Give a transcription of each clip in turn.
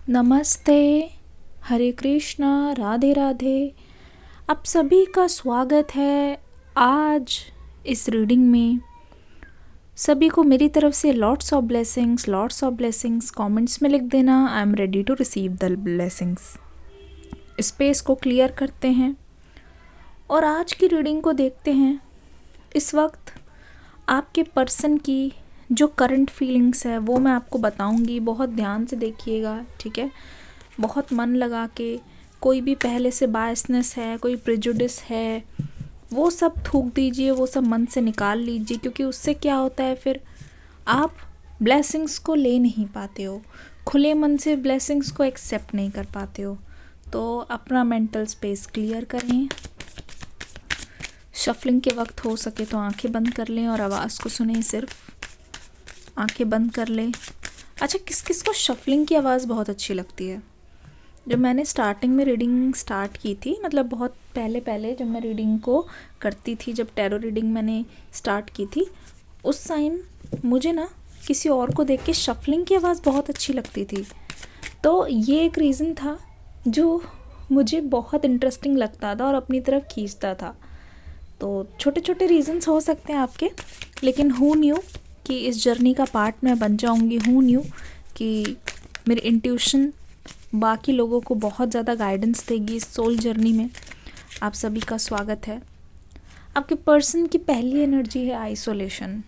नमस्ते, हरे कृष्णा, राधे राधे। आप सभी का स्वागत है आज इस रीडिंग में। सभी को मेरी तरफ से लॉट्स ऑफ ब्लेसिंग्स कमेंट्स में लिख देना। I am ready to receive the blessings. Space को क्लियर करते हैं और आज की रीडिंग को देखते हैं। इस वक्त आपके पर्सन की जो करंट फीलिंग्स है वो मैं आपको बताऊंगी। बहुत ध्यान से देखिएगा, ठीक है? बहुत मन लगा के। कोई भी पहले से बायसनेस है, कोई प्रेजुडिस है, वो सब थूक दीजिए, वो सब मन से निकाल लीजिए, क्योंकि उससे क्या होता है, फिर आप ब्लेसिंग्स को ले नहीं पाते हो, खुले मन से ब्लेसिंग्स को एक्सेप्ट नहीं कर पाते हो। तो अपना मेंटल स्पेस क्लियर करें। शफलिंग के वक्त हो सके तो आंखें बंद कर लें और आवाज़ को सुनें। सिर्फ आंखें बंद कर लें। अच्छा, किस किस को शफलिंग की आवाज़ बहुत अच्छी लगती है? जब मैंने स्टार्टिंग में रीडिंग स्टार्ट की थी, मतलब बहुत पहले जब मैं रीडिंग को करती थी, जब टैरो रीडिंग मैंने स्टार्ट की थी, उस टाइम मुझे ना किसी और को देख के शफलिंग की आवाज़ बहुत अच्छी लगती थी। तो ये एक रीज़न था जो मुझे बहुत इंटरेस्टिंग लगता था और अपनी तरफ खींचता था। तो छोटे छोटे रीज़न्स हो सकते हैं आपके, लेकिन हू न्यू कि इस जर्नी का पार्ट मैं बन जाऊंगी। हूँ न्यू कि मेरी इंट्यूशन बाकी लोगों को बहुत ज़्यादा गाइडेंस देगी इस सोल जर्नी में। आप सभी का स्वागत है। आपके पर्सन की पहली एनर्जी है isolation.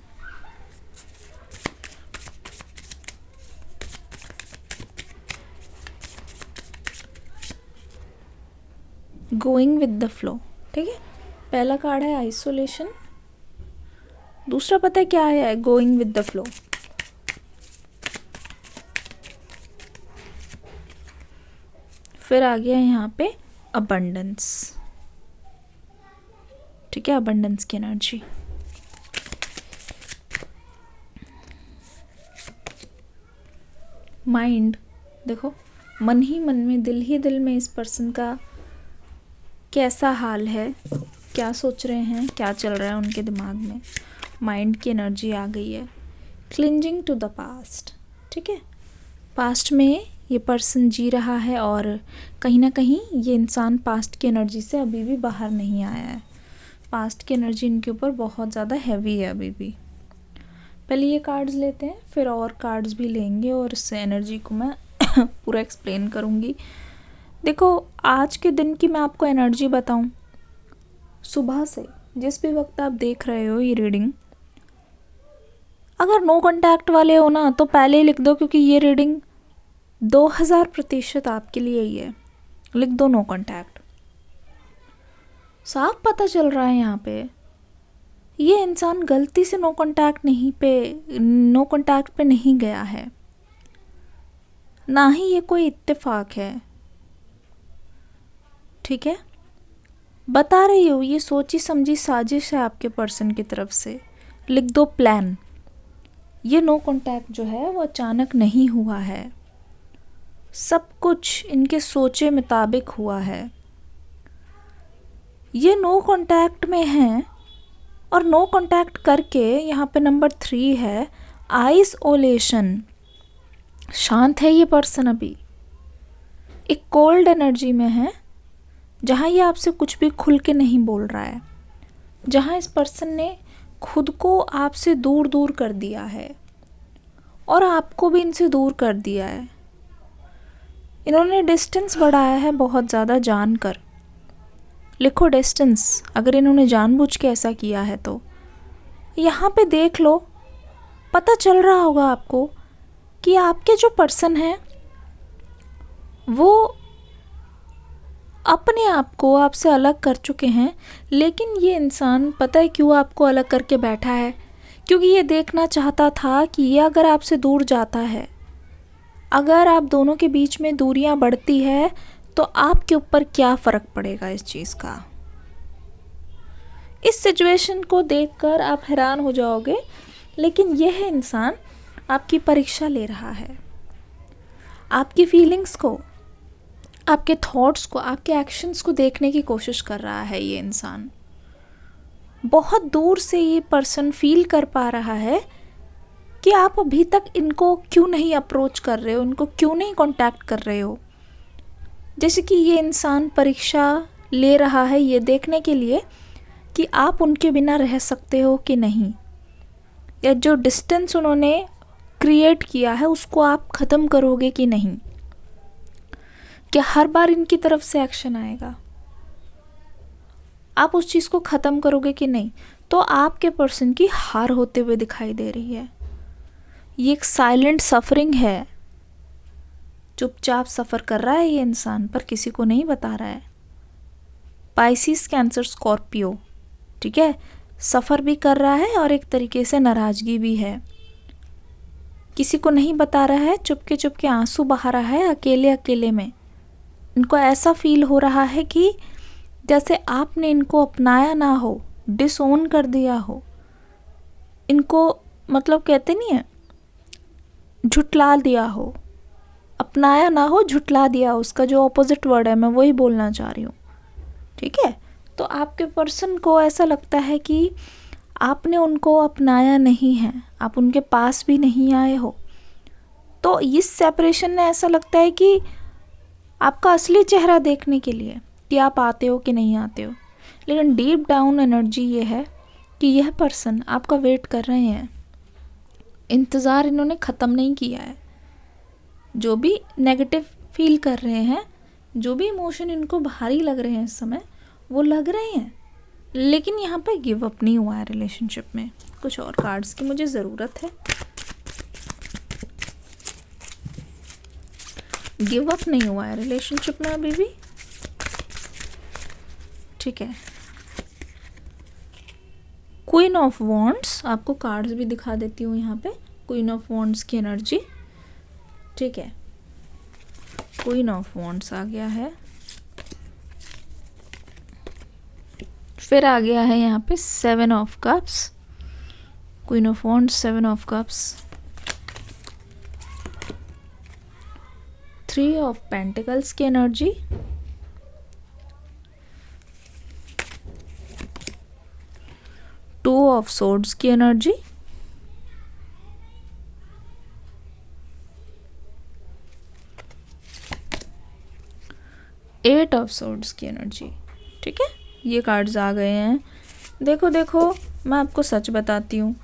Going with the flow, ठीक है? पहला कार्ड है आइसोलेशन, दूसरा पता है क्या है? Going with the flow. फिर आ गया यहाँ पे अबंडेंस, ठीक है? अबंडेंस की एनर्जी। माइंड, देखो, मन ही मन में, दिल ही दिल में इस पर्सन का कैसा हाल है, क्या सोच रहे हैं, क्या चल रहा है उनके दिमाग में। माइंड की एनर्जी आ गई है। क्लिंजिंग टू द पास्ट, ठीक है? पास्ट में ये पर्सन जी रहा है और कहीं ना कहीं ये इंसान पास्ट की एनर्जी से अभी भी बाहर नहीं आया है। पास्ट की एनर्जी इनके ऊपर बहुत ज़्यादा हैवी है अभी भी। पहले ये कार्ड्स लेते हैं, फिर और कार्ड्स भी लेंगे और इस एनर्जी को मैं पूरा एक्सप्लेन करूँगी। देखो, आज के दिन की मैं आपको एनर्जी बताऊँ, सुबह से जिस भी वक्त आप देख रहे हो ये रीडिंग, अगर नो कांटेक्ट वाले हो ना तो पहले ही लिख दो, क्योंकि ये रीडिंग 2000% आपके लिए ही है। लिख दो नो कांटेक्ट। साफ पता चल रहा है यहाँ पे ये इंसान गलती से नो कांटेक्ट पे नहीं गया है, ना ही ये कोई इत्तेफाक है, ठीक है? बता रही हूँ, ये सोची समझी साजिश है आपके पर्सन की तरफ से। लिख दो प्लान। ये नो कांटेक्ट जो है वो अचानक नहीं हुआ है, सब कुछ इनके सोचे मुताबिक हुआ है। ये नो कांटेक्ट में हैं और नो कांटेक्ट करके यहाँ पे नंबर 3 है आइसोलेशन। शांत है ये पर्सन, अभी एक कोल्ड एनर्जी में है, जहाँ ये आपसे कुछ भी खुल के नहीं बोल रहा है, जहाँ इस पर्सन ने खुद को आपसे दूर दूर कर दिया है और आपको भी इनसे दूर कर दिया है। इन्होंने डिस्टेंस बढ़ाया है बहुत ज़्यादा जानकर। लिखो डिस्टेंस, अगर इन्होंने जानबूझ के ऐसा किया है तो। यहाँ पे देख लो, पता चल रहा होगा आपको कि आपके जो पर्सन हैं वो अपने आप को आपसे अलग कर चुके हैं, लेकिन ये इंसान पता है क्यों आपको अलग करके बैठा है? क्योंकि ये देखना चाहता था कि ये अगर आपसे दूर जाता है, अगर आप दोनों के बीच में दूरियां बढ़ती है तो आपके ऊपर क्या फ़र्क पड़ेगा इस चीज़ का। इस सिचुएशन को देखकर आप हैरान हो जाओगे, लेकिन यह इंसान आपकी परीक्षा ले रहा है। आपकी फीलिंग्स को, आपके थॉट्स को, आपके एक्शंस को देखने की कोशिश कर रहा है ये इंसान। बहुत दूर से ये पर्सन फील कर पा रहा है कि आप अभी तक इनको क्यों नहीं अप्रोच कर रहे हो, इनको क्यों नहीं कांटेक्ट कर रहे हो। जैसे कि ये इंसान परीक्षा ले रहा है ये देखने के लिए कि आप उनके बिना रह सकते हो कि नहीं, या जो डिस्टेंस उन्होंने क्रिएट किया है उसको आप ख़त्म करोगे कि नहीं। क्या हर बार इनकी तरफ से एक्शन आएगा, आप उस चीज़ को ख़त्म करोगे कि नहीं। तो आपके पर्सन की हार होते हुए दिखाई दे रही है। ये एक साइलेंट सफरिंग है, चुपचाप सफ़र कर रहा है ये इंसान, पर किसी को नहीं बता रहा है। पाइसिस, कैंसर, स्कॉर्पियो, ठीक है, सफ़र भी कर रहा है और एक तरीके से नाराज़गी भी है। किसी को नहीं बता रहा है, चुपके चुपके आंसू बहा रहा है अकेले अकेले में। इनको ऐसा फील हो रहा है कि जैसे आपने इनको अपनाया ना हो, डिसओन कर दिया हो इनको, मतलब कहते नहीं है, झुटला दिया हो। अपनाया ना हो, झुटला दिया, उसका जो ऑपोजिट वर्ड है मैं वही बोलना चाह रही हूँ, ठीक है। तो आपके पर्सन को ऐसा लगता है कि आपने उनको अपनाया नहीं है, आप उनके पास भी नहीं आए हो। तो इस सेपरेशन में ऐसा लगता है कि आपका असली चेहरा देखने के लिए कि आप आते हो कि नहीं आते हो। लेकिन डीप डाउन एनर्जी ये है कि यह पर्सन आपका वेट कर रहे हैं, इंतज़ार इन्होंने ख़त्म नहीं किया है। जो भी नेगेटिव फील कर रहे हैं, जो भी इमोशन इनको भारी लग रहे हैं इस समय, वो लग रहे हैं, लेकिन यहाँ पे गिव अप नहीं हुआ है रिलेशनशिप में। कुछ और कार्ड्स की मुझे ज़रूरत है। गिव अप नहीं हुआ है रिलेशनशिप में अभी भी, ठीक है। क्वीन ऑफ वॉन्ड्स, आपको कार्ड्स भी दिखा देती हूँ यहाँ पे। क्वीन ऑफ वॉन्ड्स की एनर्जी, ठीक है, क्वीन ऑफ वॉन्ड्स आ गया है। फिर आ गया है यहाँ पे 7 of cups, queen of wands, 7 of cups, 3 of pentacles की एनर्जी, 2 ऑफ सोर्ड्स की एनर्जी, 8 ऑफ सोर्ड्स की एनर्जी, ठीक है। ये कार्ड्स आ गए हैं। देखो देखो, मैं आपको सच बताती हूँ,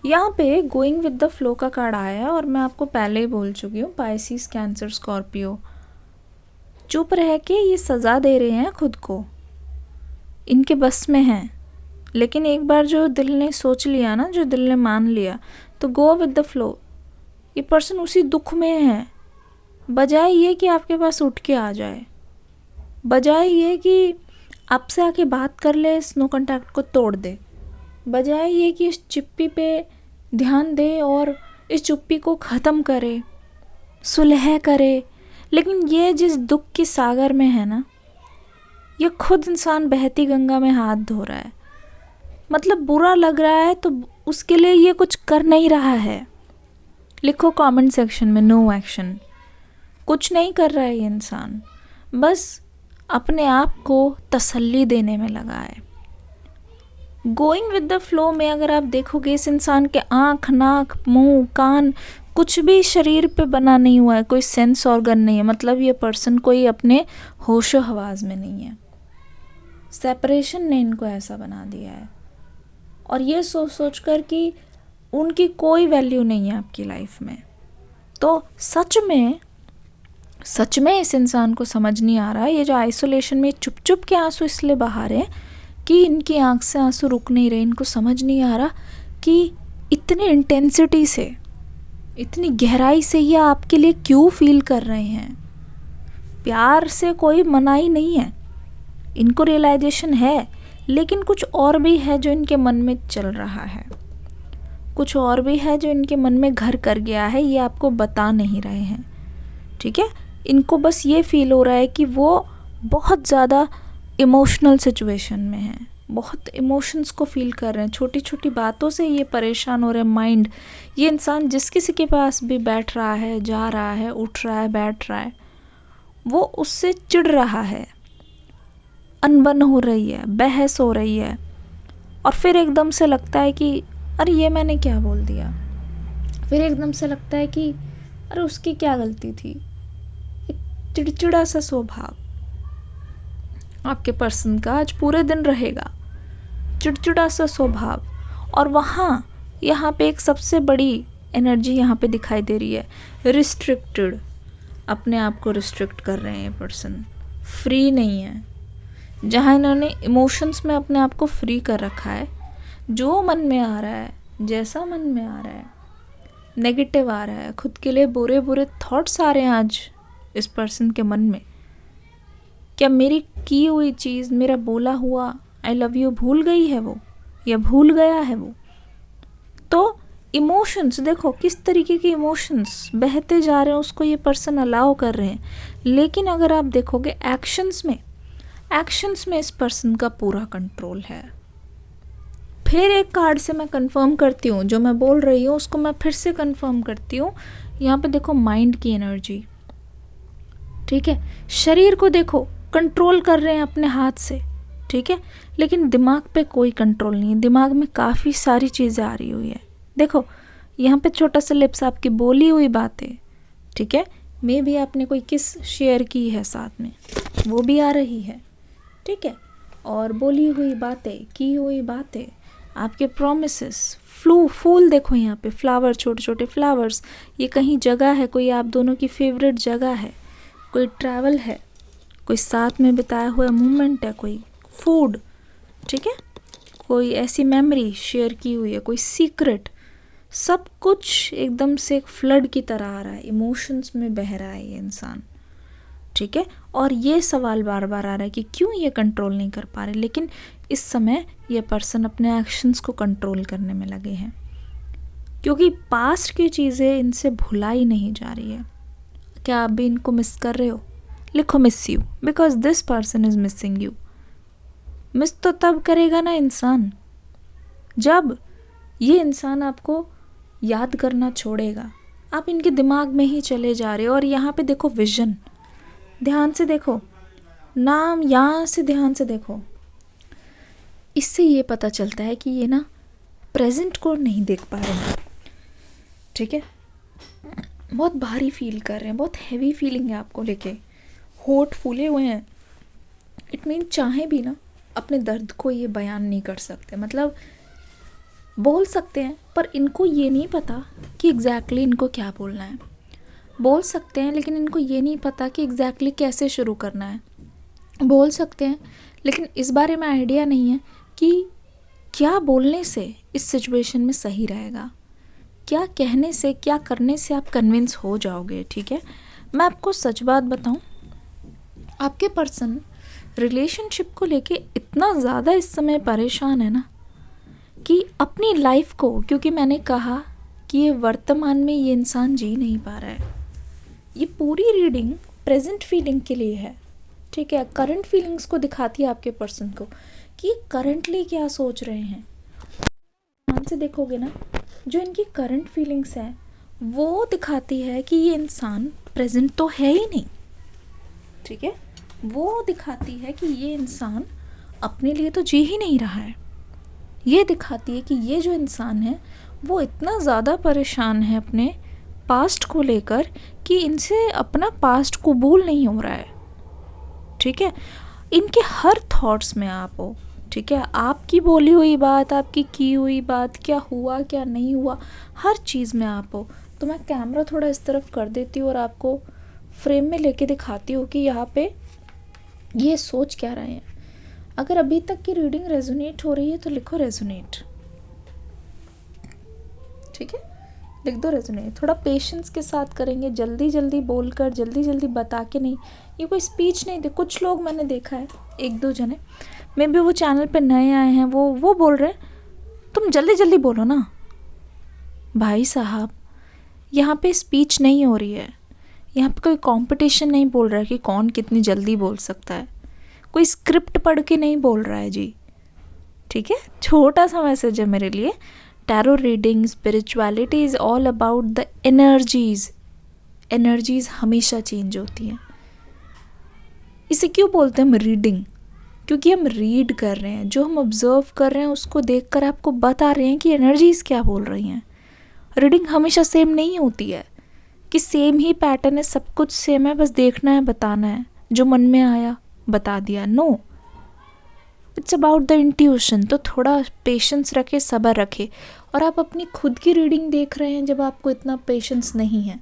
यहाँ पे गोइंग विद द फ्लो का कार्ड आया है और मैं आपको पहले ही बोल चुकी हूँ, पाइसिस, कैंसर, स्कॉर्पियो चुप रह के ये सज़ा दे रहे हैं खुद को, इनके बस में है। लेकिन एक बार जो दिल ने सोच लिया ना, जो दिल ने मान लिया, तो गो विद द फ्लो। ये पर्सन उसी दुख में है, बजाय ये कि आपके पास उठ के आ जाए, बजाय ये कि आपसे आके बात कर ले, इस नो कॉन्टैक्ट को तोड़ दे, बजाय ये कि इस चुप्पी पे ध्यान दे और इस चुप्पी को ख़त्म करे, सुलह करे। लेकिन ये जिस दुख की सागर में है ना, ये खुद इंसान बहती गंगा में हाथ धो रहा है। मतलब बुरा लग रहा है तो उसके लिए ये कुछ कर नहीं रहा है। लिखो कमेंट सेक्शन में नो एक्शन। कुछ नहीं कर रहा है ये इंसान, बस अपने आप को तसल्ली देने में लगा है। गोइंग विद द फ्लो में अगर आप देखोगे, इस इंसान के आँख, नाक, मुंह, कान, कुछ भी शरीर पे बना नहीं हुआ है, कोई सेंस ऑर्गन नहीं है। मतलब ये पर्सन कोई अपने होशो हवास में नहीं है। सेपरेशन ने इनको ऐसा बना दिया है, और ये सोच सोच कर कि उनकी कोई वैल्यू नहीं है आपकी लाइफ में। तो सच में इस इंसान को समझ नहीं आ रहा है, ये जो आइसोलेशन में चुप चुप के आंसू इसलिए बहा रहे हैं कि इनकी आंख से आंसू रुक नहीं रहे। इनको समझ नहीं आ रहा कि इतनी इंटेंसिटी से, इतनी गहराई से ये आपके लिए क्यों फील कर रहे हैं। प्यार से कोई मनाही नहीं है, इनको रियलाइजेशन है, लेकिन कुछ और भी है जो इनके मन में चल रहा है, कुछ और भी है जो इनके मन में घर कर गया है, ये आपको बता नहीं रहे हैं, ठीक है। इनको बस ये फील हो रहा है कि वो बहुत ज़्यादा इमोशनल सिचुएशन में है, बहुत इमोशंस को फील कर रहे हैं। छोटी छोटी बातों से ये परेशान हो रहे हैं। माइंड, ये इंसान जिस किसी के पास भी बैठ रहा है, जा रहा है, उठ रहा है, बैठ रहा है, वो उससे चिढ़ रहा है, अनबन हो रही है, बहस हो रही है, और फिर एकदम से लगता है कि अरे ये मैंने क्या बोल दिया, फिर एकदम से लगता है कि अरे उसकी क्या गलती थी। एक चिड़चिड़ा सा स्वभाव आपके पर्सन का आज पूरे दिन रहेगा, चिड़चिड़ा सा स्वभाव। और यहाँ पे एक सबसे बड़ी एनर्जी यहाँ पे दिखाई दे रही है, रिस्ट्रिक्टेड। अपने आप को रिस्ट्रिक्ट कर रहे हैं ये पर्सन, फ्री नहीं है। जहाँ इन्होंने इमोशंस में अपने आप को फ्री कर रखा है, जो मन में आ रहा है, जैसा मन में आ रहा है, नेगेटिव आ रहा है, खुद के लिए बुरे बुरे थॉट्स आ रहे हैं आज इस पर्सन के मन में। क्या मेरी की हुई चीज़, मेरा बोला हुआ आई लव यू भूल गई है वो, या भूल गया है वो? तो इमोशंस देखो किस तरीके के इमोशंस बहते जा रहे हैं, उसको ये पर्सन अलाउ कर रहे हैं। लेकिन अगर आप देखोगे एक्शंस में इस पर्सन का पूरा कंट्रोल है। फिर एक कार्ड से मैं कंफर्म करती हूँ, जो मैं बोल रही हूँ उसको मैं फिर से कंफर्म करती हूँ। यहाँ पे देखो माइंड की एनर्जी, ठीक है। शरीर को देखो कंट्रोल कर रहे हैं अपने हाथ से, ठीक है, लेकिन दिमाग पे कोई कंट्रोल नहीं है। दिमाग में काफ़ी सारी चीज़ें आ रही हुई है। देखो यहाँ पे छोटा सा लिप्स, आपकी बोली हुई बातें, ठीक है, मे भी आपने कोई किस शेयर की है साथ में, वो भी आ रही है, ठीक है। और बोली हुई बातें, की हुई बातें, आपके प्रोमिसेस, फूल देखो यहाँ पे, फ्लावर, छोटे छोटे फ्लावर्स। ये कहीं जगह है, कोई आप दोनों की फेवरेट जगह है, कोई ट्रैवल है, कोई साथ में बिताया हुआ मोमेंट है, कोई फूड, ठीक है, कोई ऐसी मेमोरी शेयर की हुई है, कोई सीक्रेट। सब कुछ एकदम से एक फ्लड की तरह आ रहा है, इमोशंस में बह रहा है ये इंसान, ठीक है। और ये सवाल बार बार आ रहा है कि क्यों ये कंट्रोल नहीं कर पा रहे। लेकिन इस समय ये पर्सन अपने एक्शंस को कंट्रोल करने में लगे हैं, क्योंकि पास्ट की चीज़ें इनसे भुलाई नहीं जा रही है। क्या आप भी इनको मिस कर रहे हो? लिखो miss you, because this person is missing you. Miss तो तब करेगा ना इंसान, जब ये इंसान आपको याद करना छोड़ेगा। आप इनके दिमाग में ही चले जा रहे हो। और यहाँ पे देखो विजन, ध्यान से देखो, नाम यहाँ से ध्यान से देखो। इससे ये पता चलता है कि ये ना प्रेजेंट को नहीं देख पा रहे हैं, ठीक है। बहुत भारी फील कर रहे हैं, बहुत हैवी फीलिंग है आपको लेके, होठ फूले हुए हैं। इट मीन चाहे भी ना अपने दर्द को ये बयान नहीं कर सकते, मतलब बोल सकते हैं पर इनको ये नहीं पता कि एग्जैक्टली इनको क्या बोलना है। बोल सकते हैं लेकिन इनको ये नहीं पता कि एग्जैक्टली कैसे शुरू करना है। बोल सकते हैं लेकिन इस बारे में आइडिया नहीं है कि क्या बोलने से इस सिचुएशन में सही रहेगा, क्या कहने से, क्या करने से आप कन्विंस हो जाओगे, ठीक है। मैं आपको सच बात बताऊं, आपके पर्सन रिलेशनशिप को लेके इतना ज़्यादा इस समय परेशान है ना कि अपनी लाइफ को, क्योंकि मैंने कहा कि ये वर्तमान में ये इंसान जी नहीं पा रहा है। ये पूरी रीडिंग प्रेजेंट फीलिंग के लिए है, ठीक है। करंट फीलिंग्स को दिखाती है आपके पर्सन को कि करंटली क्या सोच रहे हैं। ध्यान से देखोगे ना, जो इनकी करंट फीलिंग्स हैं वो दिखाती है कि ये इंसान प्रेजेंट तो है ही नहीं, ठीक है। वो दिखाती है कि ये इंसान अपने लिए तो जी ही नहीं रहा है। ये दिखाती है कि ये जो इंसान है वो इतना ज़्यादा परेशान है अपने पास्ट को लेकर कि इनसे अपना पास्ट कबूल नहीं हो रहा है, ठीक है। इनके हर थॉट्स में आप हो, ठीक है। आपकी बोली हुई बात, आपकी की हुई बात, क्या हुआ क्या नहीं हुआ, हर चीज़ में आप हो। तो मैं कैमरा थोड़ा इस तरफ कर देती हूँ और आपको फ्रेम में लेके दिखाती हूँ कि यहाँ पे ये सोच क्या रहे हैं। अगर अभी तक की रीडिंग रेजोनेट हो रही है तो लिखो रेजोनेट, ठीक है, लिख दो रेजोनेट। थोड़ा पेशेंस के साथ करेंगे, जल्दी जल्दी बोलकर, जल्दी जल्दी बता के नहीं। ये कोई स्पीच नहीं दे। कुछ लोग मैंने देखा है, एक दो जने मे भी वो चैनल पे नए आए हैं, वो बोल रहे हैं तुम जल्दी जल्दी बोलो ना। भाई साहब, यहाँ पे स्पीच नहीं हो रही है, यहाँ पे कोई कंपटीशन नहीं बोल रहा है कि कौन कितनी जल्दी बोल सकता है, कोई स्क्रिप्ट पढ़ के नहीं बोल रहा है जी, ठीक है। छोटा सा मैसेज है मेरे लिए। Tarot reading, spirituality is all about the energies. Energies हमेशा चेंज होती हैं। इसे क्यों बोलते हैं हम रीडिंग? क्योंकि हम रीड कर रहे हैं, जो हम ऑब्जर्व कर रहे हैं उसको देखकर आपको बता रहे हैं कि एनर्जीज़ क्या बोल रही हैं। रीडिंग हमेशा सेम नहीं होती है कि सेम ही पैटर्न है, सब कुछ सेम है, बस देखना है, बताना है, जो मन में आया बता दिया। No, it's about the intuition. तो थोड़ा पेशेंस रखे, सब्र रखे। और आप अपनी खुद की रीडिंग देख रहे हैं, जब आपको इतना पेशेंस नहीं है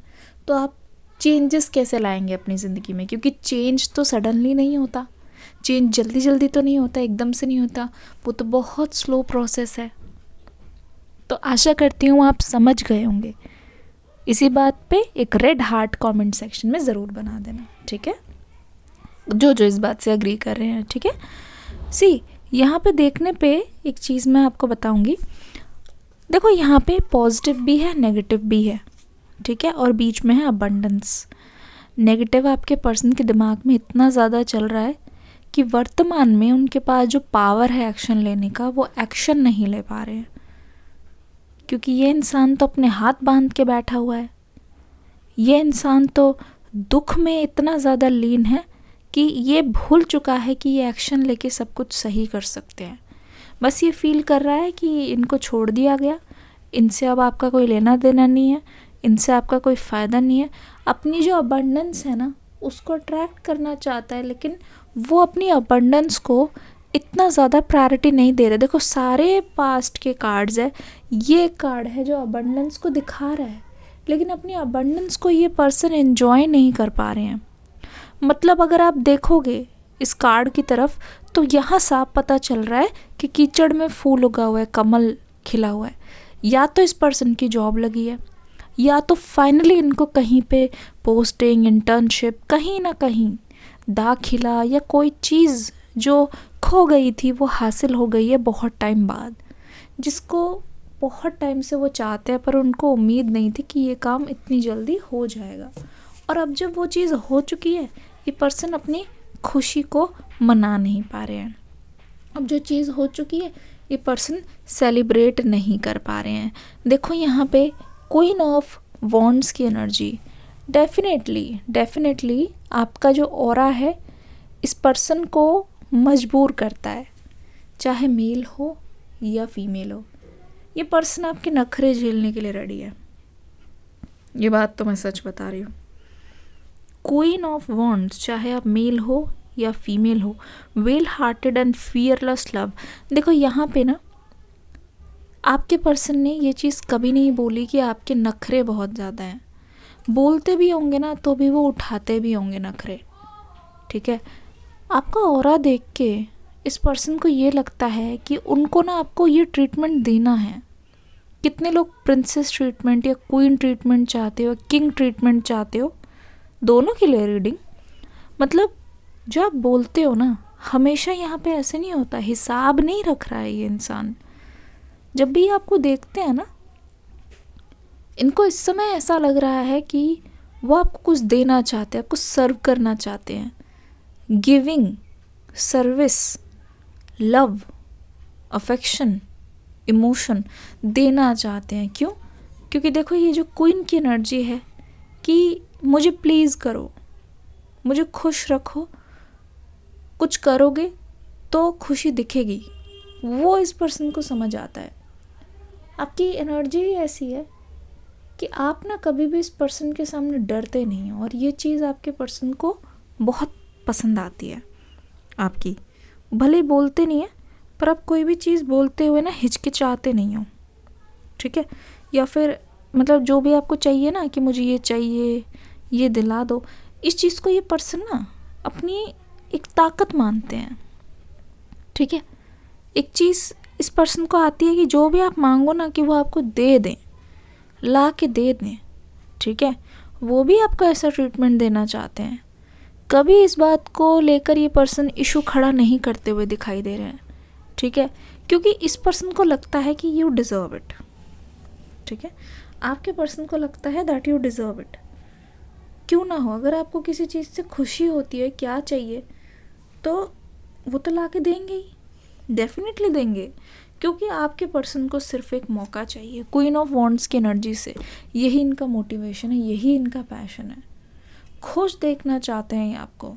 तो आप चेंजेस कैसे लाएंगे अपनी ज़िंदगी में? क्योंकि चेंज तो सडनली नहीं होता, चेंज जल्दी जल्दी तो नहीं होता, एकदम से नहीं होता, वो तो बहुत स्लो प्रोसेस है। तो आशा करती हूँ आप समझ गए होंगे। इसी बात पे एक रेड हार्ट कमेंट सेक्शन में ज़रूर बना देना, ठीक है, जो जो इस बात से एग्री कर रहे हैं, ठीक है। सी, यहाँ पे देखने पे एक चीज़ मैं आपको बताऊंगी। देखो, यहाँ पे पॉजिटिव भी है, नेगेटिव भी है, ठीक है, और बीच में है अबंडेंस। नेगेटिव आपके पर्सन के दिमाग में इतना ज़्यादा चल रहा है कि वर्तमान में उनके पास जो पावर है एक्शन लेने का, वो एक्शन नहीं ले पा रहे हैं, क्योंकि ये इंसान तो अपने हाथ बांध के बैठा हुआ है। ये इंसान तो दुख में इतना ज़्यादा लीन है कि ये भूल चुका है कि ये एक्शन लेके सब कुछ सही कर सकते हैं। बस ये फील कर रहा है कि इनको छोड़ दिया गया, इनसे अब आपका कोई लेना देना नहीं है, इनसे आपका कोई फ़ायदा नहीं है। अपनी जो अबंडेंस है ना, उसको अट्रैक्ट करना चाहता है, लेकिन वो अपनी अबंडेंस को इतना ज़्यादा प्रायोरिटी नहीं दे रहे। देखो, सारे पास्ट के कार्ड्स है, ये कार्ड है जो अबंडेंस को दिखा रहा है, लेकिन अपनी अबंडेंस को ये पर्सन एंजॉय नहीं कर पा रहे हैं। मतलब अगर आप देखोगे इस कार्ड की तरफ, तो यहाँ साफ पता चल रहा है कि कीचड़ में फूल उगा हुआ है, कमल खिला हुआ है। या तो इस पर्सन की जॉब लगी है, या तो फाइनली इनको कहीं पे पोस्टिंग, इंटर्नशिप, कहीं ना कहीं दाखिला या कोई चीज़ जो खो गई थी वो हासिल हो गई है बहुत टाइम बाद, जिसको बहुत टाइम से वो चाहते हैं, पर उनको उम्मीद नहीं थी कि ये काम इतनी जल्दी हो जाएगा। और अब जब वो चीज़ हो चुकी है, ये पर्सन अपनी खुशी को मना नहीं पा रहे हैं। अब जो चीज़ हो चुकी है, ये पर्सन सेलिब्रेट नहीं कर पा रहे हैं। देखो, यहाँ पे क्वीन ऑफ वॉन्ड्स की एनर्जी डेफिनेटली आपका जो ऑरा है इस पर्सन को मजबूर करता है, चाहे मेल हो या फीमेल हो। ये पर्सन आपके नखरे झेलने के लिए रेडी है, ये बात तो मैं सच बता रही हूँ। क्वीन ऑफ वॉन्ड्स, चाहे आप मेल हो या फीमेल हो, well hearted and fearless love. देखो, यहाँ पे ना आपके पर्सन ने ये चीज़ कभी नहीं बोली कि आपके नखरे बहुत ज़्यादा हैं। बोलते भी होंगे ना, तो भी वो उठाते भी होंगे नखरे, ठीक है। आपका ऑरा देख के इस पर्सन को ये लगता है कि उनको ना आपको ये ट्रीटमेंट देना है। कितने लोग प्रिंसेस ट्रीटमेंट या क्वीन ट्रीटमेंट चाहते हो, किंग ट्रीटमेंट चाहते हो, दोनों के लिए रीडिंग। मतलब जो आप बोलते हो ना, हमेशा यहाँ पे ऐसे नहीं होता, हिसाब नहीं रख रहा है ये इंसान। जब भी आपको देखते हैं ना, इनको इस समय ऐसा लग रहा है कि वो आपको कुछ देना चाहते हैं, आपको सर्व करना चाहते हैं। Giving, service, love, affection, emotion देना चाहते हैं। क्यों? क्योंकि देखो, ये जो क्वीन की एनर्जी है कि मुझे प्लीज़ करो, मुझे खुश रखो, कुछ करोगे तो खुशी दिखेगी, वो इस पर्सन को समझ आता है। आपकी एनर्जी ऐसी है कि आप ना कभी भी इस पर्सन के सामने डरते नहीं हो, और ये चीज़ आपके पर्सन को बहुत पसंद आती है आपकी। भले बोलते नहीं है, पर आप कोई भी चीज़ बोलते हुए ना हिचकिचाते नहीं हो, ठीक है। या फिर मतलब जो भी आपको चाहिए ना, कि मुझे ये चाहिए, ये दिला दो, इस चीज़ को ये पर्सन ना अपनी एक ताकत मानते हैं, ठीक है। एक चीज़ इस पर्सन को आती है कि जो भी आप मांगो ना, कि वो आपको दे दें, ला के दे दें, ठीक है। वो भी आपको ऐसा ट्रीटमेंट देना चाहते हैं। कभी इस बात को लेकर ये पर्सन इशू खड़ा नहीं करते हुए दिखाई दे रहे हैं, ठीक है, क्योंकि इस पर्सन को लगता है कि यू डिज़र्व इट, ठीक है। आपके पर्सन को लगता है दैट यू डिज़र्व इट। क्यों ना हो, अगर आपको किसी चीज़ से खुशी होती है, क्या चाहिए, तो वो तो ला के देंगे ही, डेफिनेटली देंगे, क्योंकि आपके पर्सन को सिर्फ एक मौका चाहिए। क्वीन ऑफ वॉन्ड्स की एनर्जी से यही इनका मोटिवेशन है, यही इनका पैशन है। खुश देखना चाहते हैं ये आपको,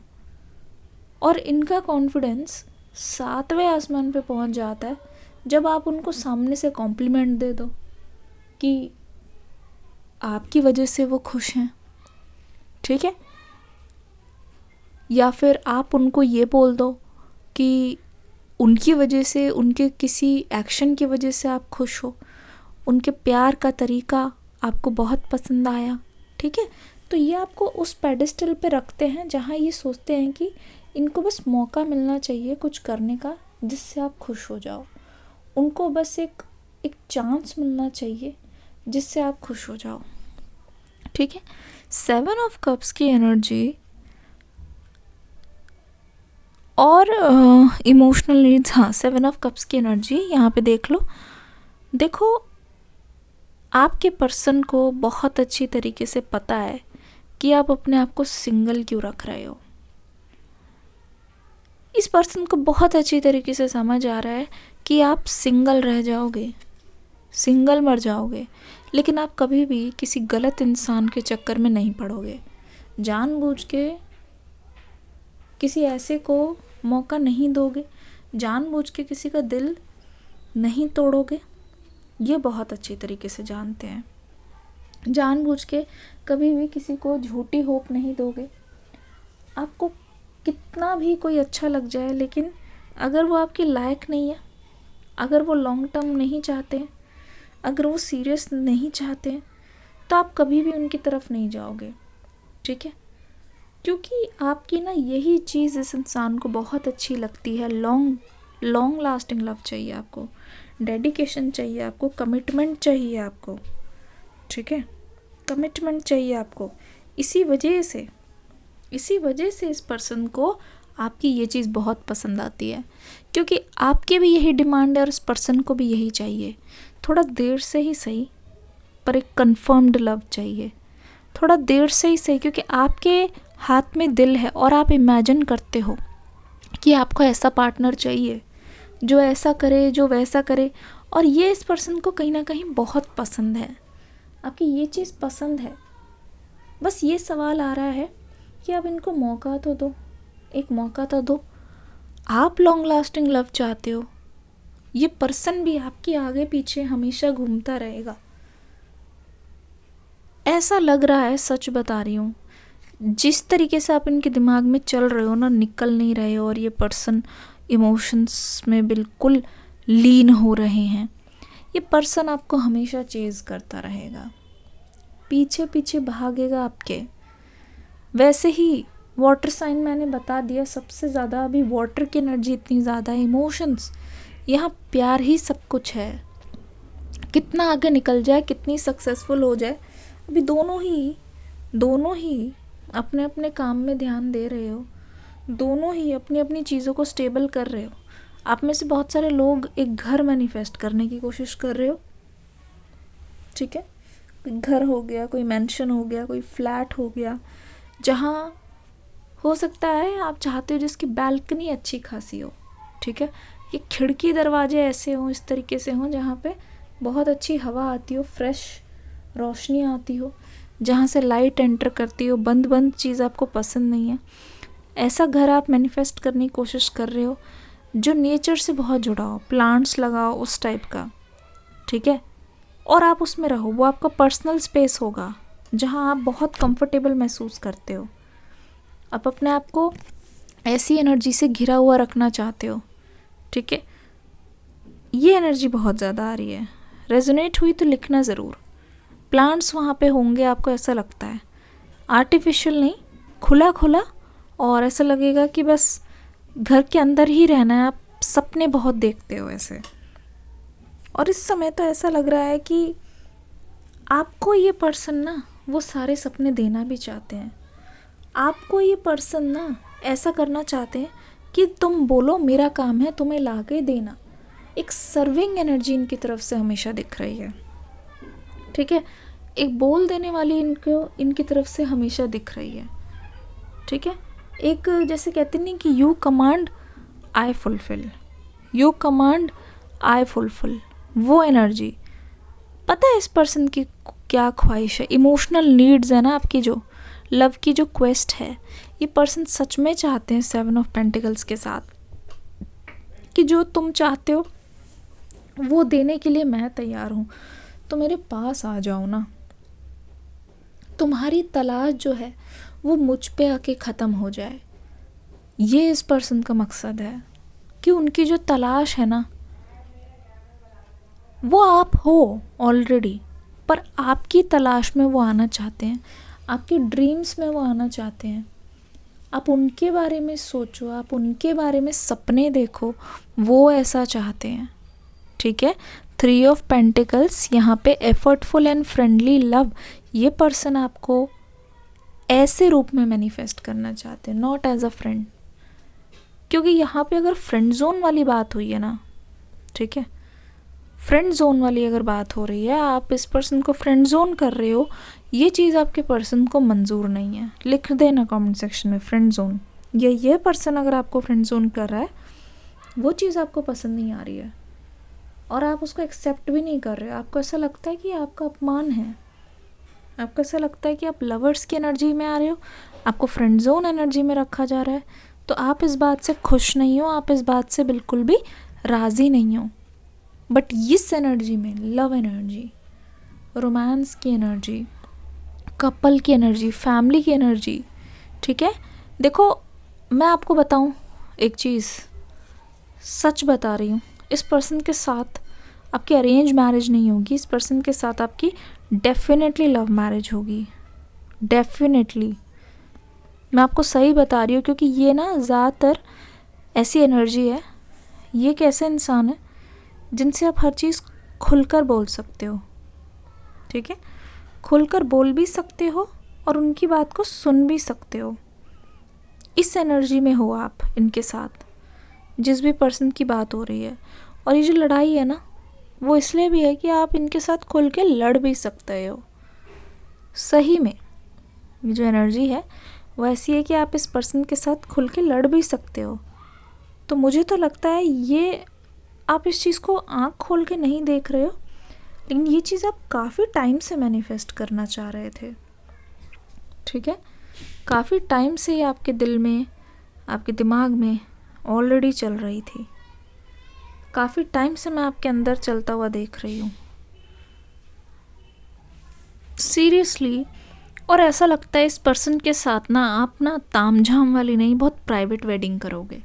और इनका कॉन्फिडेंस 7वें आसमान पे पहुंच जाता है जब आप उनको सामने से कॉम्प्लीमेंट दे दो कि आपकी वजह से वो खुश हैं, ठीक है? या फिर आप उनको ये बोल दो कि उनकी वजह से, उनके किसी एक्शन की वजह से आप खुश हो, उनके प्यार का तरीका आपको बहुत पसंद आया, ठीक है? तो ये आपको उस पेडिस्टल पे रखते हैं जहाँ ये सोचते हैं कि इनको बस मौका मिलना चाहिए कुछ करने का जिससे आप खुश हो जाओ। उनको बस एक चांस मिलना चाहिए जिससे आप खुश हो जाओ, ठीक है? 7 ऑफ कप्स की एनर्जी और इमोशनल नीड्स, हाँ 7 ऑफ कप्स की एनर्जी यहाँ पे देख लो। देखो, आपके पर्सन को बहुत अच्छी तरीके से पता है कि आप अपने आप को सिंगल क्यों रख रहे हो। इस पर्सन को बहुत अच्छी तरीके से समझ आ रहा है कि आप सिंगल रह जाओगे, सिंगल मर जाओगे, लेकिन आप कभी भी किसी गलत इंसान के चक्कर में नहीं पड़ोगे। जानबूझ के किसी ऐसे को मौका नहीं दोगे, जानबूझ के किसी का दिल नहीं तोड़ोगे, ये बहुत अच्छी तरीके से जानते हैं। जानबूझ के कभी भी किसी को झूठी होप नहीं दोगे। आपको कितना भी कोई अच्छा लग जाए, लेकिन अगर वो आपके लायक नहीं है, अगर वो लॉन्ग टर्म नहीं चाहते हैं, अगर वो सीरियस नहीं चाहते हैं, तो आप कभी भी उनकी तरफ नहीं जाओगे, ठीक है? क्योंकि आपकी ना यही चीज़ इस इंसान को बहुत अच्छी लगती है। लॉन्ग लास्टिंग लव चाहिए आपको, डेडिकेशन चाहिए आपको, कमिटमेंट चाहिए आपको, ठीक है? कमिटमेंट चाहिए आपको। इसी वजह से इस पर्सन को आपकी ये चीज़ बहुत पसंद आती है, क्योंकि आपके भी यही डिमांड है और इस पर्सन को भी यही चाहिए। थोड़ा देर से ही सही, पर एक कंफर्म्ड लव चाहिए। थोड़ा देर से ही सही, क्योंकि आपके हाथ में दिल है और आप इमेजिन करते हो कि आपको ऐसा पार्टनर चाहिए जो ऐसा करे, जो वैसा करे, और ये इस पर्सन को कहीं ना कहीं बहुत पसंद है। आपकी ये चीज़ पसंद है। बस ये सवाल आ रहा है कि आप इनको मौका तो दो, एक मौका तो दो। आप लॉन्ग लास्टिंग लव चाहते हो, ये पर्सन भी आपके आगे पीछे हमेशा घूमता रहेगा, ऐसा लग रहा है। सच बता रही हूँ, जिस तरीके से आप इनके दिमाग में चल रहे हो ना, निकल नहीं रहे हो, और ये पर्सन इमोशंस में बिल्कुल लीन हो रहे हैं। ये पर्सन आपको हमेशा चेज़ करता रहेगा, पीछे पीछे भागेगा आपके। वैसे ही वाटर साइन मैंने बता दिया, सबसे ज़्यादा अभी वाटर की एनर्जी इतनी ज़्यादा है, इमोशंस, यहाँ प्यार ही सब कुछ है। कितना आगे निकल जाए, कितनी सक्सेसफुल हो जाए, अभी दोनों ही अपने अपने काम में ध्यान दे रहे हो, दोनों ही अपनी अपनी चीज़ों को स्टेबल कर रहे हो। आप में से बहुत सारे लोग एक घर मैनिफेस्ट करने की कोशिश कर रहे हो, ठीक है? कोई घर हो गया, कोई मैंशन हो गया, कोई फ्लैट हो गया, जहाँ हो सकता है आप चाहते हो जिसकी बैल्कनी अच्छी खासी हो, ठीक है? ये खिड़की दरवाजे ऐसे हों, इस तरीके से हों जहाँ पे बहुत अच्छी हवा आती हो, फ्रेश रोशनी आती हो, जहाँ से लाइट एंटर करती हो। बंद चीज़ आपको पसंद नहीं है। ऐसा घर आप मैनिफेस्ट करने की कोशिश कर रहे हो जो नेचर से बहुत जुड़ा हो, प्लांट्स लगाओ उस टाइप का, ठीक है? और आप उसमें रहो, वो आपका पर्सनल स्पेस होगा जहाँ आप बहुत कंफर्टेबल महसूस करते हो। आप अपने आप को ऐसी एनर्जी से घिरा हुआ रखना चाहते हो, ठीक है? ये एनर्जी बहुत ज़्यादा आ रही है। रेजोनेट हुई तो लिखना ज़रूर। प्लांट्स वहाँ पे होंगे, आपको ऐसा लगता है, आर्टिफिशियल नहीं, खुला खुला, और ऐसा लगेगा कि बस घर के अंदर ही रहना है। आप सपने बहुत देखते हो ऐसे, और इस समय तो ऐसा लग रहा है कि आपको ये पर्सन ना वो सारे सपने देना भी चाहते हैं। आपको ये पर्सन ना ऐसा करना चाहते हैं कि तुम बोलो मेरा काम है तुम्हें ला के देना। एक सर्विंग एनर्जी इनकी तरफ से हमेशा दिख रही है, ठीक है? एक बोल देने वाली इनकी तरफ से हमेशा दिख रही है, ठीक है? एक जैसे कहते नहीं कि you command I fulfil, you command I fulfil, वो एनर्जी। पता है इस पर्सन की क्या ख्वाहिश है, इमोशनल नीड्स है ना आपकी, जो लव की जो क्वेस्ट है, ये पर्सन सच में चाहते हैं 7 ऑफ पेंटिकल्स के साथ कि जो तुम चाहते हो वो देने के लिए मैं तैयार हूँ, तो मेरे पास आ जाओ ना, तुम्हारी तलाश जो है वो मुझ पे आके ख़त्म हो जाए, ये इस पर्सन का मकसद है। कि उनकी जो तलाश है ना वो आप हो ऑलरेडी, पर आपकी तलाश में वो आना चाहते हैं, आपके ड्रीम्स में वो आना चाहते हैं। आप उनके बारे में सोचो, आप उनके बारे में सपने देखो, वो ऐसा चाहते हैं। ठीक है, 3 ऑफ पेंटिकल्स यहाँ पे एफर्टफुल एंड फ्रेंडली लव, ये पर्सन आपको ऐसे रूप में मैनिफेस्ट करना चाहते हैं, नॉट एज अ फ्रेंड। क्योंकि यहाँ पे अगर फ्रेंड जोन वाली बात हुई है ना, ठीक है, फ्रेंड जोन वाली अगर बात हो रही है, आप इस पर्सन को फ्रेंड जोन कर रहे हो, ये चीज़ आपके पर्सन को मंजूर नहीं है। लिख देना कमेंट सेक्शन में फ्रेंड जोन, ये पर्सन अगर आपको फ्रेंड जोन कर रहा है, वो चीज़ आपको पसंद नहीं आ रही है और आप उसको एक्सेप्ट भी नहीं कर रहे हो। आपको ऐसा लगता है कि आपका अपमान है, आपको ऐसा लगता है कि आप लवर्स की एनर्जी में आ रहे हो, आपको फ्रेंड जोन एनर्जी में रखा जा रहा है। तो आप इस बात से खुश नहीं हो, आप इस बात से बिल्कुल भी राज़ी नहीं हो। बट इस एनर्जी में, लव एनर्जी, रोमांस की एनर्जी, कपल की एनर्जी, फैमिली की एनर्जी, ठीक है। देखो मैं आपको बताऊं एक चीज़, सच बता रही हूँ, इस पर्सन के साथ आपकी अरेंज मैरिज नहीं होगी, इस पर्सन के साथ आपकी डेफिनेटली लव मैरिज होगी, डेफिनेटली। मैं आपको सही बता रही हूँ, क्योंकि ये ना ज़्यादातर ऐसी एनर्जी है, ये एक ऐसा इंसान है जिनसे आप हर चीज़ खुलकर बोल सकते हो। ठीक है, खुलकर बोल भी सकते हो और उनकी बात को सुन भी सकते हो। इस एनर्जी में हो आप इनके साथ, जिस भी पर्सन की बात हो रही है। और ये जो लड़ाई है ना, वो इसलिए भी है कि आप इनके साथ खुल के लड़ भी सकते हो। सही में ये जो एनर्जी है वो ऐसी है कि आप इस पर्सन के साथ खुल के लड़ भी सकते हो। तो मुझे तो लगता है ये आप इस चीज़ को आँख खोल के नहीं देख रहे हो, लेकिन ये चीज़ आप काफ़ी टाइम से मैनिफेस्ट करना चाह रहे थे। ठीक है, काफ़ी टाइम से ये आपके दिल में, आपके दिमाग में ऑलरेडी चल रही थी। काफ़ी टाइम से मैं आपके अंदर चलता हुआ देख रही हूँ, सीरियसली। और ऐसा लगता है इस पर्सन के साथ ना आप ना तामझाम वाली नहीं, बहुत प्राइवेट वेडिंग करोगे।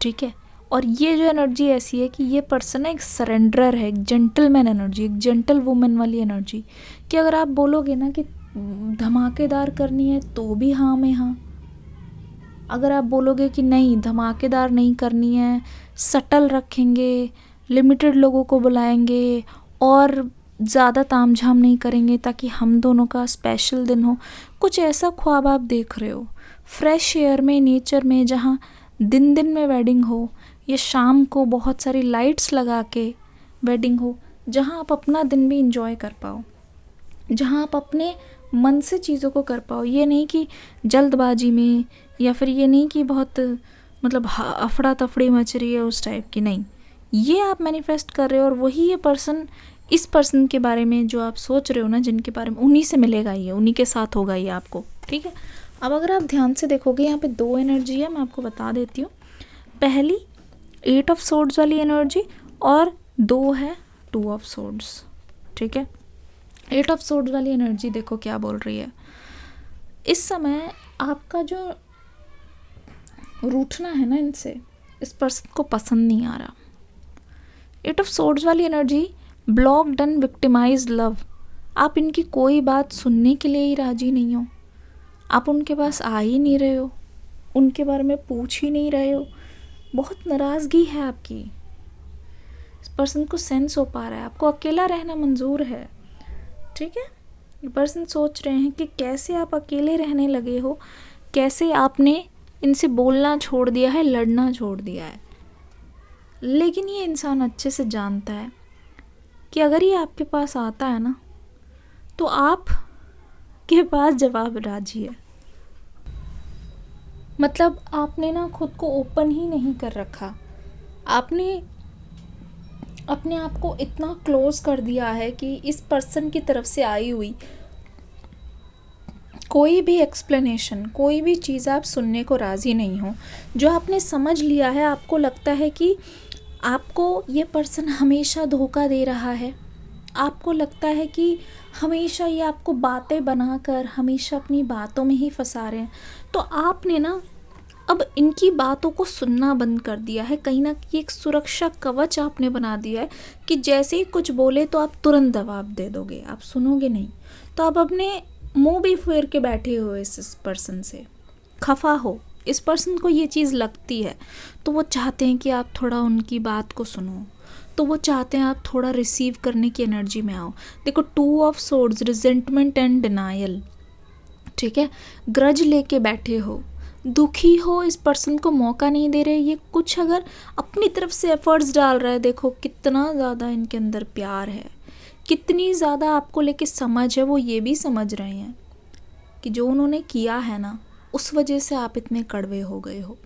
ठीक है, और ये जो एनर्जी ऐसी है कि ये पर्सन एक सरेंडर है, एक जेंटलमैन एनर्जी, एक जेंटल वुमेन वाली एनर्जी, कि अगर आप बोलोगे ना कि धमाकेदार करनी है तो भी हाँ में हाँ। अगर आप बोलोगे कि नहीं धमाकेदार नहीं करनी है, सटल रखेंगे, लिमिटेड लोगों को बुलाएंगे और ज़्यादा तामझाम नहीं करेंगे ताकि हम दोनों का स्पेशल दिन हो, कुछ ऐसा ख्वाब आप देख रहे हो, फ्रेश एयर में, नेचर में, जहाँ दिन में वेडिंग हो या शाम को बहुत सारी लाइट्स लगा के वेडिंग हो, जहाँ आप अपना दिन भी इंजॉय कर पाओ, जहाँ आप अपने मन से चीज़ों को कर पाओ। ये नहीं कि जल्दबाजी में, या फिर ये नहीं कि बहुत मतलब अफड़ा तफड़ी मच रही है उस टाइप की, नहीं। ये आप मैनिफेस्ट कर रहे हो और वही ये पर्सन, इस पर्सन के बारे में जो आप सोच रहे हो ना, जिनके बारे में, उन्हीं से मिलेगा ये, उन्हीं के साथ होगा ये आपको। ठीक है, अब अगर आप ध्यान से देखोगे यहाँ पे 2 एनर्जी है, मैं आपको बता देती हूँ। पहली 8 ऑफ सोर्ड्स वाली एनर्जी और 2 है 2 ऑफ सोर्ड्स। ठीक है, 8 ऑफ सोर्ड्स वाली एनर्जी देखो क्या बोल रही है। इस समय आपका जो रूठना है ना इनसे, इस पर्सन को पसंद नहीं आ रहा। 8 ऑफ सोर्ड्स वाली energy, blocked and victimised love. आप इनकी कोई बात सुनने के लिए ही राजी नहीं हो, आप उनके पास आ ही नहीं रहे हो, उनके बारे में पूछ ही नहीं रहे हो, बहुत नाराज़गी है आपकी। इस पर्सन को सेंस हो पा रहा है आपको अकेला रहना मंजूर है। ठीक है, ये पर्सन सोच रहे हैं कि कैसे आप अकेले रहने लगे हो, कैसे आपने इनसे बोलना छोड़ दिया है, लड़ना छोड़ दिया है। लेकिन ये इंसान अच्छे से जानता है कि अगर ये आपके पास आता है ना, तो आप के पास जवाब राजी है। मतलब आपने ना खुद को ओपन ही नहीं कर रखा, आपने अपने आप को इतना क्लोज कर दिया है कि इस पर्सन की तरफ से आई हुई कोई भी एक्सप्लेनेशन, कोई भी चीज़ आप सुनने को राज़ी नहीं हो। जो आपने समझ लिया है, आपको लगता है कि आपको ये पर्सन हमेशा धोखा दे रहा है, आपको लगता है कि हमेशा ये आपको बातें बनाकर हमेशा अपनी बातों में ही फंसा रहे हैं, तो आपने ना अब इनकी बातों को सुनना बंद कर दिया है। कहीं ना कहीं एक सुरक्षा कवच आपने बना दिया है कि जैसे ही कुछ बोले तो आप तुरंत जवाब दे दोगे, आप सुनोगे नहीं। तो आप अपने मुंह भी फेर के बैठे हो इस पर्सन से, खफा हो। इस पर्सन को ये चीज़ लगती है, तो वो चाहते हैं कि आप थोड़ा उनकी बात को सुनो, तो वो चाहते हैं आप थोड़ा रिसीव करने की एनर्जी में आओ। देखो, 2 of swords, resentment and denial, ठीक है। ग्रज लेके बैठे हो, दुखी हो, इस पर्सन को मौका नहीं दे रहे। ये कुछ अगर अपनी तरफ से एफर्ट्स डाल रहा है, देखो कितना ज़्यादा इनके अंदर प्यार है, कितनी ज़्यादा आपको लेके समझ है। वो ये भी समझ रहे हैं कि जो उन्होंने किया है ना, उस वजह से आप इतने कड़वे हो गए हो।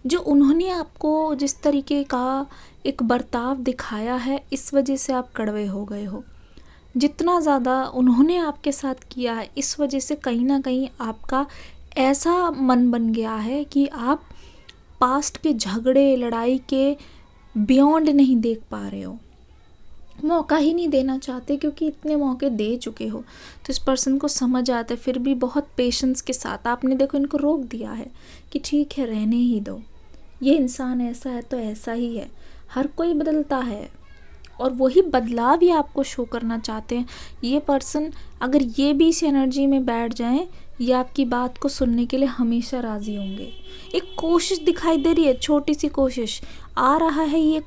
जो उन्होंने आपको जिस तरीके का एक बर्ताव दिखाया है, इस वजह से आप कड़वे हो गए हो। जितना ज़्यादा उन्होंने आपके साथ किया है, इस वजह से कहीं ना कहीं आपका ऐसा मन बन गया है कि आप पास्ट के झगड़े लड़ाई के बियॉन्ड नहीं देख पा रहे हो, मौका ही नहीं देना चाहते, क्योंकि इतने मौके दे चुके हो। तो इस पर्सन को समझ आता है, फिर भी बहुत पेशेंस के साथ आपने देखो इनको रोक दिया है कि ठीक है, रहने ही दो, ये इंसान ऐसा है तो ऐसा ही है, हर कोई बदलता है। और वही बदलाव ही आपको शो करना चाहते हैं। ये पर्सन अगर ये भी इस एनर्जी में बैठ जाएं, ये आपकी बात को सुनने के लिए हमेशा राज़ी होंगे। एक कोशिश दिखाई दे रही है, छोटी सी कोशिश, आ रहा है ये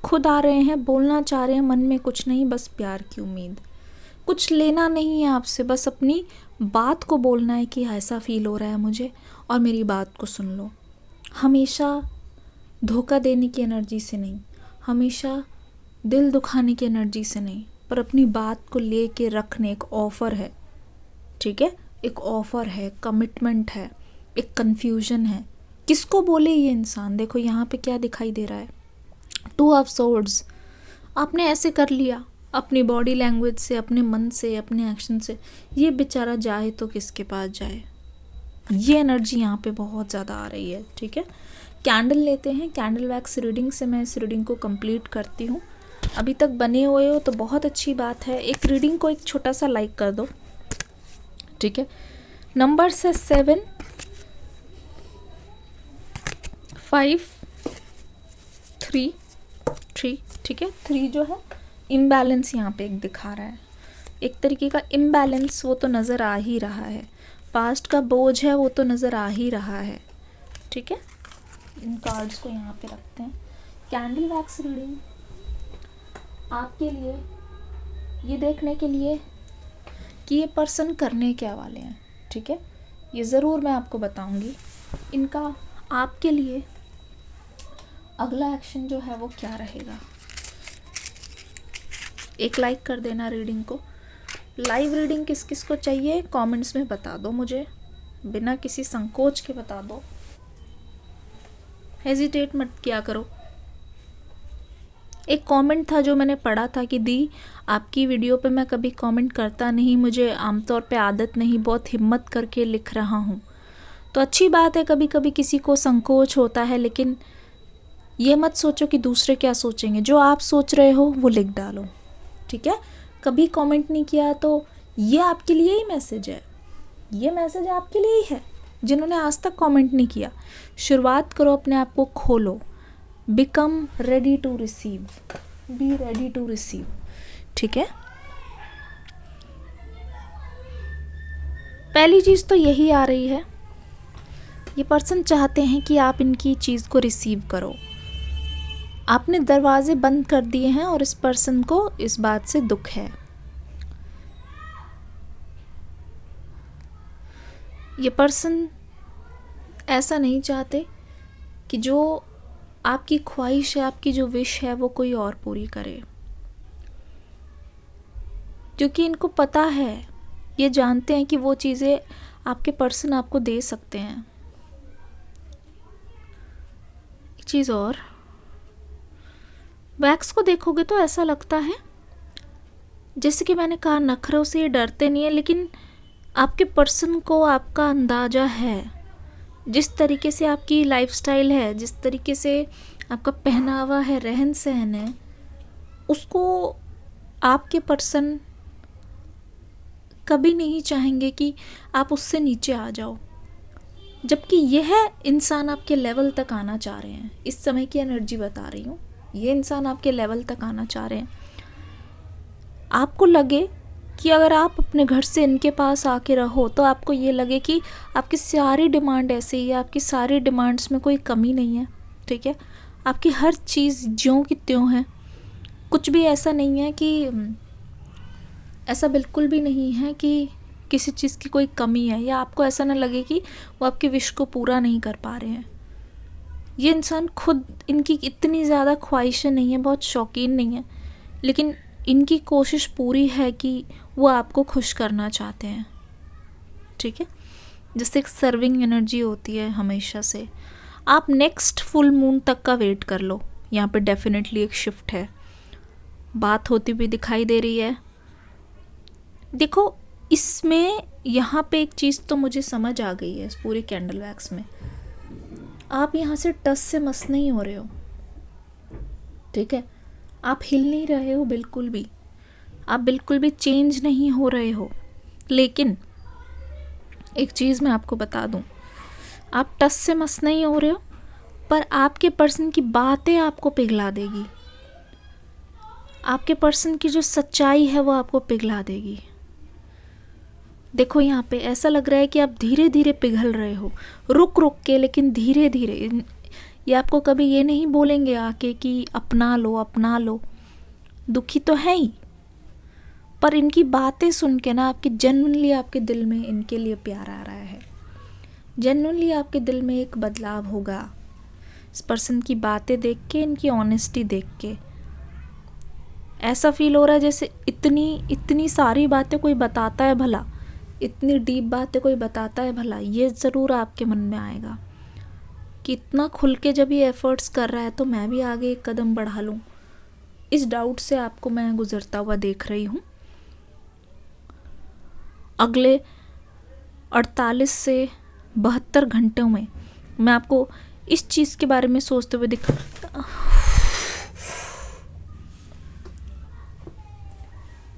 खुद आ रहे हैं, बोलना चाह रहे हैं, मन में कुछ नहीं, बस प्यार की उम्मीद, कुछ लेना नहीं है आपसे, बस अपनी बात को बोलना है कि ऐसा फील हो रहा है मुझे और मेरी बात को सुन लो। हमेशा धोखा देने की एनर्जी से नहीं, हमेशा दिल दुखाने की एनर्जी से नहीं, पर अपनी बात को ले के रखने, एक ऑफ़र है, ठीक है, एक ऑफ़र है, कमिटमेंट है, एक कन्फ्यूजन है। किसको बोले ये इंसान? देखो यहाँ पे क्या दिखाई दे रहा है, 2 ऑफ सोर्ड्स। आपने ऐसे कर लिया अपनी बॉडी लैंग्वेज से, अपने मन से, अपने एक्शन से। ये बेचारा जाए तो किसके पास जाए, ये एनर्जी यहाँ पे बहुत ज़्यादा आ रही है, ठीक है। कैंडल लेते हैं, कैंडल वैक्स रीडिंग से मैं इस रीडिंग को कंप्लीट करती हूँ। अभी तक बने हुए हो तो बहुत अच्छी बात है। एक रीडिंग को एक छोटा सा लाइक कर दो, ठीक है। नंबर से 7, 5, 3, ठीक है। 3 जो है इम्बैलेंस यहाँ पे एक दिखा रहा है, एक तरीके का इम्बैलेंस वो तो नज़र आ ही रहा है, पास्ट का बोझ है वो तो नज़र आ ही रहा है, ठीक है। इन कार्ड्स को यहाँ पे रखते हैं। कैंडल वैक्स रीडिंग आपके लिए ये देखने के लिए कि ये पर्सन करने क्या वाले हैं, ठीक है। ये ज़रूर मैं आपको बताऊंगी इनका आपके लिए अगला एक्शन जो है वो क्या रहेगा। एक लाइक कर देना रीडिंग को। लाइव रीडिंग किस किस को चाहिए कमेंट्स में बता दो मुझे, बिना किसी संकोच के बता दो, हेजिटेट मत किया करो। एक कमेंट था जो मैंने पढ़ा था कि दी आपकी वीडियो पे मैं कभी कमेंट करता नहीं, मुझे आमतौर पे आदत नहीं, बहुत हिम्मत करके लिख रहा हूँ। तो अच्छी बात है, कभी कभी किसी को संकोच होता है, लेकिन ये मत सोचो कि दूसरे क्या सोचेंगे। जो आप सोच रहे हो वो लिख डालो, ठीक है। कभी कमेंट नहीं किया तो ये आपके लिए ही मैसेज है, ये मैसेज आपके लिए ही है जिन्होंने आज तक कमेंट नहीं किया। शुरुआत करो, अपने आप को खोलो, become ready to receive, be ready to receive, ठीक है। पहली चीज़ तो यही आ रही है, ये पर्सन चाहते हैं कि आप इनकी चीज़ को रिसीव करो। आपने दरवाजे बंद कर दिए हैं और इस पर्सन को इस बात से दुख है। ये पर्सन ऐसा नहीं चाहते कि जो आपकी ख्वाहिश है, आपकी जो विश है वो कोई और पूरी करे, क्योंकि इनको पता है, ये जानते हैं कि वो चीज़ें आपके पर्सन आपको दे सकते हैं। एक चीज़ और, वैक्स को देखोगे तो ऐसा लगता है जैसे कि मैंने कहा नखरों से ये डरते नहीं है, लेकिन आपके पर्सन को आपका अंदाज़ा है, जिस तरीके से आपकी लाइफस्टाइल है, जिस तरीके से आपका पहनावा है, रहन सहन है, उसको आपके पर्सन कभी नहीं चाहेंगे कि आप उससे नीचे आ जाओ, जबकि यह इंसान आपके लेवल तक आना चाह रहे हैं। इस समय की एनर्जी बता रही हूँ, ये इंसान आपके लेवल तक आना चाह रहे हैं। आपको लगे कि अगर आप अपने घर से इनके पास आके रहो तो आपको ये लगे कि आपकी सारी डिमांड ऐसे ही है, आपकी सारी डिमांड्स में कोई कमी नहीं है, ठीक है। आपकी हर चीज़ ज्यों की त्यों है, कुछ भी ऐसा नहीं है कि ऐसा बिल्कुल भी नहीं है कि किसी चीज़ की कोई कमी है, या आपको ऐसा ना लगे कि वो आपके विश को पूरा नहीं कर पा रहे हैं। ये इंसान खुद, इनकी इतनी ज़्यादा ख्वाहिशें नहीं है, बहुत शौकीन नहीं है, लेकिन इनकी कोशिश पूरी है कि वो आपको खुश करना चाहते हैं, ठीक है। जैसे एक सर्विंग एनर्जी होती है हमेशा से। आप नेक्स्ट फुल मून तक का वेट कर लो, यहाँ पे डेफिनेटली एक शिफ्ट है, बात होती हुई दिखाई दे रही है। देखो इसमें यहाँ पे एक चीज़ तो मुझे समझ आ गई है इस पूरे कैंडल वैक्स में, आप यहाँ से टस से मस नहीं हो रहे हो, ठीक है। आप हिल नहीं रहे हो बिल्कुल भी, आप बिल्कुल भी चेंज नहीं हो रहे हो। लेकिन एक चीज़ मैं आपको बता दूं, आप टस से मस नहीं हो रहे हो, पर आपके पर्सन की बातें आपको पिघला देगी, आपके पर्सन की जो सच्चाई है वो आपको पिघला देगी। देखो यहाँ पे ऐसा लग रहा है कि आप धीरे धीरे पिघल रहे हो, रुक रुक के, लेकिन धीरे धीरे। ये आपको कभी ये नहीं बोलेंगे आके कि अपना लो अपना लो, दुखी तो है ही, पर इनकी बातें सुन के ना आपके जेन्युइनली आपके दिल में इनके लिए प्यार आ रहा है, जेन्युइनली आपके दिल में एक बदलाव होगा इस पर्सन की बातें देख के, इनकी ऑनेस्टी देख के। ऐसा फील हो रहा है जैसे इतनी सारी बातें कोई बताता है भला, इतनी डीप बातें कोई बताता है भला, ये ज़रूर आपके मन में आएगा कि इतना खुल के जब ये एफर्ट्स कर रहा है तो मैं भी आगे एक कदम बढ़ा लूँ। इस डाउट से आपको मैं गुजरता हुआ देख रही हूँ। अगले 48 से 72 घंटों में मैं आपको इस चीज़ के बारे में सोचते हुए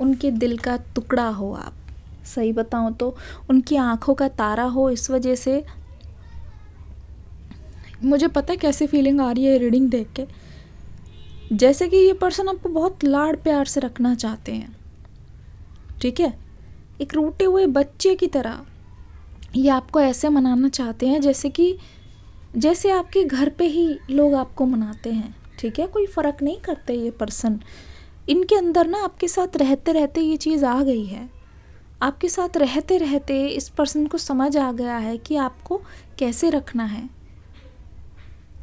उनके दिल का टुकड़ा हो आप, सही बताऊं तो उनकी आंखों का तारा हो। इस वजह से मुझे पता है कैसी फीलिंग आ रही है रीडिंग देख के, जैसे कि ये पर्सन आपको बहुत लाड़ प्यार से रखना चाहते हैं, ठीक है। एक रूठे हुए बच्चे की तरह ये आपको ऐसे मनाना चाहते हैं जैसे आपके घर पे ही लोग आपको मनाते हैं, ठीक है। कोई फ़र्क नहीं करते ये पर्सन, इनके अंदर ना आपके साथ रहते रहते ये चीज़ आ गई है। आपके साथ रहते रहते इस पर्सन को समझ आ गया है कि आपको कैसे रखना है,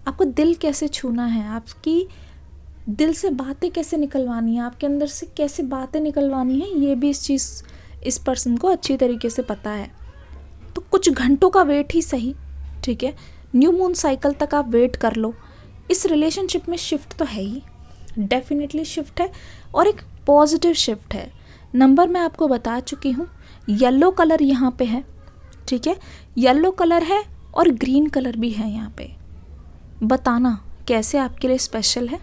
आपको दिल कैसे छूना है, आपकी दिल से बातें कैसे निकलवानी है, आपके अंदर से कैसे बातें निकलवानी है, ये भी इस पर्सन को अच्छी तरीके से पता है। तो कुछ घंटों का वेट ही सही, ठीक है। न्यू मून साइकिल तक आप वेट कर लो। इस रिलेशनशिप में शिफ्ट तो है ही, डेफिनेटली शिफ्ट है, और एक पॉजिटिव शिफ्ट है। नंबर मैं आपको बता चुकी हूँ, येलो कलर यहाँ पे है, ठीक है। येलो कलर है और ग्रीन कलर भी है यहाँ पे। बताना कैसे आपके लिए स्पेशल है।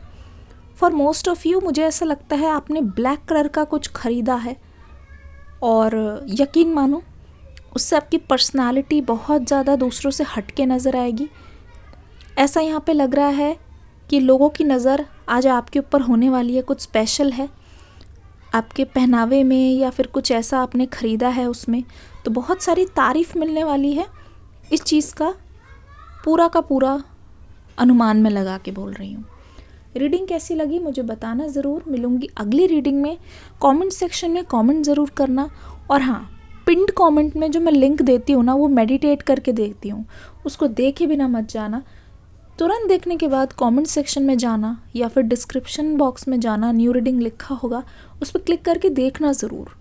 फॉर मोस्ट ऑफ यू मुझे ऐसा लगता है आपने ब्लैक कलर का कुछ ख़रीदा है, और यकीन मानो उससे आपकी पर्सनालिटी बहुत ज़्यादा दूसरों से हट के नज़र आएगी। ऐसा यहाँ पे लग रहा है कि लोगों की नज़र आज आपके ऊपर होने वाली है, कुछ स्पेशल है आपके पहनावे में, या फिर कुछ ऐसा आपने ख़रीदा है उसमें, तो बहुत सारी तारीफ़ मिलने वाली है। इस चीज़ का पूरा अनुमान में लगा के बोल रही हूँ। रीडिंग कैसी लगी मुझे बताना ज़रूर। मिलूँगी अगली रीडिंग में। कमेंट सेक्शन में कमेंट ज़रूर करना, और हाँ, पिंड कमेंट में जो मैं लिंक देती हूँ ना, वो मेडिटेट करके देखती हूँ, उसको देखे बिना मत जाना। तुरंत देखने के बाद कमेंट सेक्शन में जाना, या फिर डिस्क्रिप्शन बॉक्स में जाना, न्यू रीडिंग लिखा होगा, उस पर क्लिक करके देखना ज़रूर,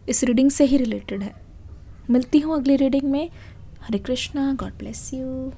इस रीडिंग से ही रिलेटेड है। मिलती हूँ अगली रीडिंग में। हरे कृष्णा, गॉड ब्लेस यू।